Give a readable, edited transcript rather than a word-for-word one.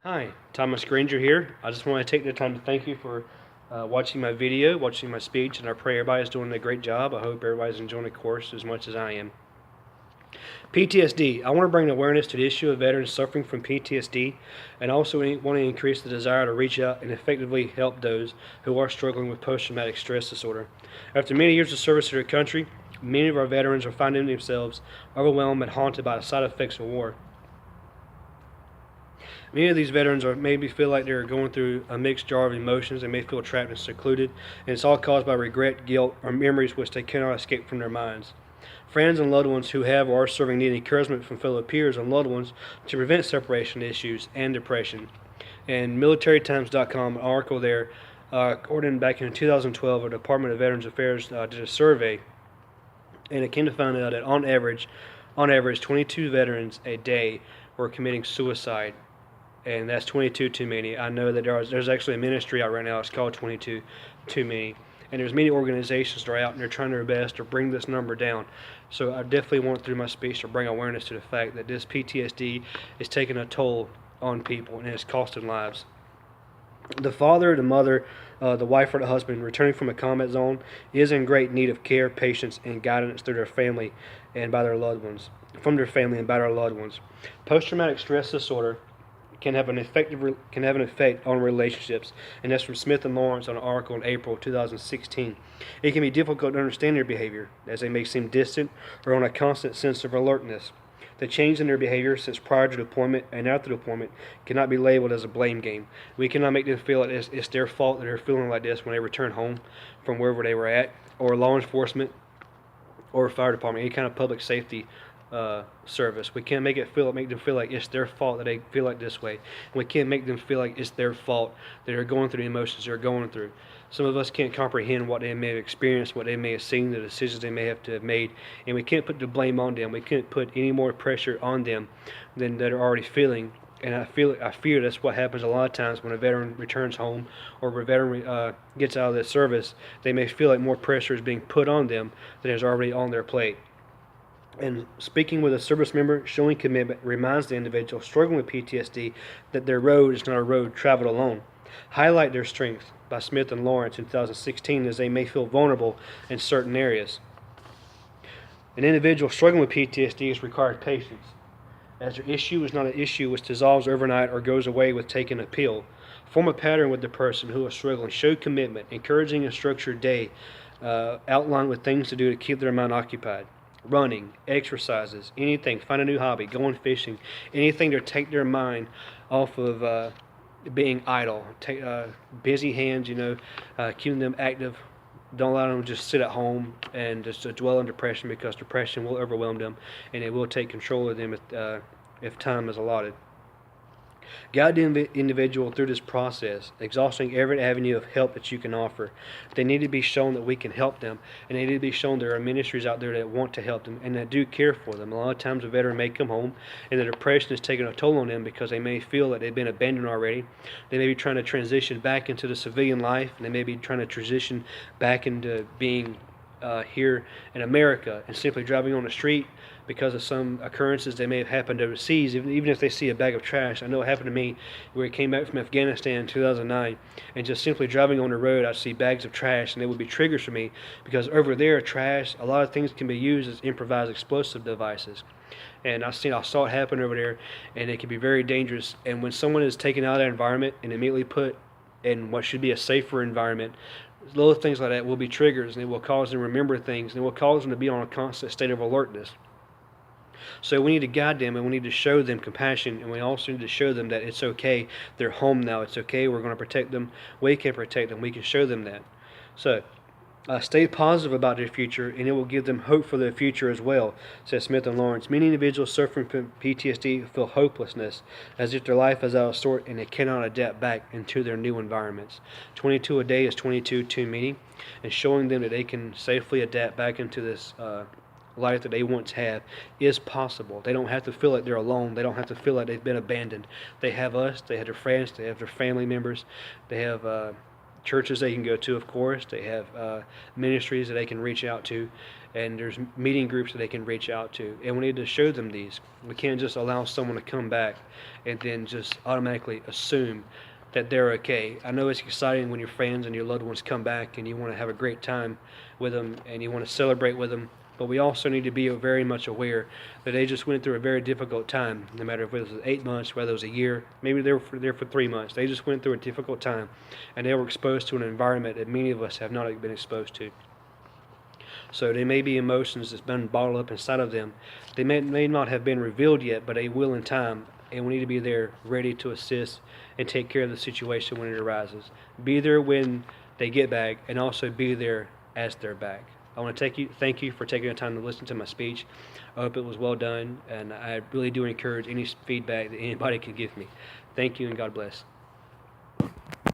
Hi, Thomas Granger here. I just want to take the time to thank you for watching my video, watching my speech, and I pray everybody's doing a great job. I hope everybody's enjoying the course as much as I am. PTSD. I want to bring awareness to the issue of veterans suffering from PTSD and also want to increase the desire to reach out and effectively help those who are struggling with post-traumatic stress disorder. After many years of service to their country, many of our veterans are finding themselves overwhelmed and haunted by the side effects of war. Many of these veterans maybe feel like they're going through a mixed jar of emotions. They may feel trapped and secluded, and it's all caused by regret, guilt, or memories which they cannot escape from their minds. Friends and loved ones who have or are serving need encouragement from fellow peers and loved ones to prevent separation issues and depression. And militarytimes.com, an article there, according back in 2012, the Department of Veterans Affairs did a survey, and it came to find out that on average, 22 veterans a day were committing suicide, and that's 22 too many. I know that there's actually a ministry out right now. It's called 22 Too Many, and there's many organizations that are out and they're trying their best to bring this number down. So I definitely want through my speech to bring awareness to the fact that this PTSD is taking a toll on people and it's costing lives. The father, the mother, the wife, or the husband returning from a combat zone is in great need of care, patience, and guidance through their family and by their loved ones, from their family and by their loved ones. Post-traumatic stress disorder can have an effect on relationships, and that's from Smith and Lawrence on an article in April 2016. It can be difficult to understand their behavior, as they may seem distant or on a constant sense of alertness. The change in their behavior since prior to deployment and after deployment cannot be labeled as a blame game. We cannot make them feel like it's their fault that they're feeling like this when they return home from wherever they were at, or law enforcement, or fire department, any kind of public safety service. We can't make them feel like it's their fault that they feel like this way. And we can't make them feel like it's their fault that they're going through the emotions they're going through. Some of us can't comprehend what they may have experienced, what they may have seen, the decisions they may have to have made, and we can't put the blame on them. We can't put any more pressure on them than they're already feeling. And I fear that's what happens a lot of times when a veteran returns home or a veteran gets out of the service. They may feel like more pressure is being put on them than is already on their plate. And speaking with a service member, showing commitment reminds the individual struggling with PTSD that their road is not a road traveled alone. Highlight their strength by Smith and Lawrence in 2016, as they may feel vulnerable in certain areas. An individual struggling with PTSD is required patience, as their issue is not an issue which dissolves overnight or goes away with taking a pill. Form a pattern with the person who is struggling. Show commitment, encouraging a structured day, outlined with things to do to keep their mind occupied. Running, exercises, anything, find a new hobby, going fishing, anything to take their mind off of being idle. Take busy hands, keeping them active. Don't allow them to just sit at home and just dwell on depression, because depression will overwhelm them and it will take control of them if time is allotted. Guide the individual through this process, exhausting every avenue of help that you can offer. They need to be shown that we can help them, and they need to be shown there are ministries out there that want to help them and that do care for them. A lot of times a veteran may come home and the depression is taking a toll on them because they may feel that they've been abandoned already. They may be trying to transition back into the civilian life, and they may be trying to transition back into being here in America and simply driving on the street because of some occurrences that may have happened overseas. Even if they see a bag of trash, I know it happened to me where I came back from Afghanistan in 2009, and just simply driving on the road, I'd see bags of trash, and they would be triggers for me, because over there, trash, a lot of things can be used as improvised explosive devices. And I saw it happen over there, and it can be very dangerous. And when someone is taken out of that environment and immediately put in what should be a safer environment, little things like that will be triggers, and it will cause them to remember things, and it will cause them to be on a constant state of alertness. So we need to guide them, and we need to show them compassion, and we also need to show them that it's okay. They're home now. It's okay. We're going to protect them. We can protect them. We can show them that. So stay positive about their future, and it will give them hope for their future as well, says Smith and Lawrence. Many individuals suffering from PTSD feel hopelessness, as if their life is out of sort and they cannot adapt back into their new environments. 22 a day is 22 too many, and showing them that they can safely adapt back into this life that they once had is possible. They don't have to feel like they're alone. They don't have to feel like they've been abandoned. They have us. They have their friends. They have their family members. They have churches they can go to, of course. They have ministries that they can reach out to, and there's meeting groups that they can reach out to. And we need to show them these. We can't just allow someone to come back and then just automatically assume that they're okay. I know it's exciting when your friends and your loved ones come back and you want to have a great time with them and you want to celebrate with them. But we also need to be very much aware that they just went through a very difficult time, no matter if it was 8 months, whether it was a year, maybe they were there for 3 months. They just went through a difficult time, and they were exposed to an environment that many of us have not been exposed to. So there may be emotions that's been bottled up inside of them. They may not have been revealed yet, but they will in time, and we need to be there ready to assist and take care of the situation when it arises. Be there when they get back, and also be there as they're back. I want to thank you for taking the time to listen to my speech. I hope it was well done, and I really do encourage any feedback that anybody can give me. Thank you, and God bless.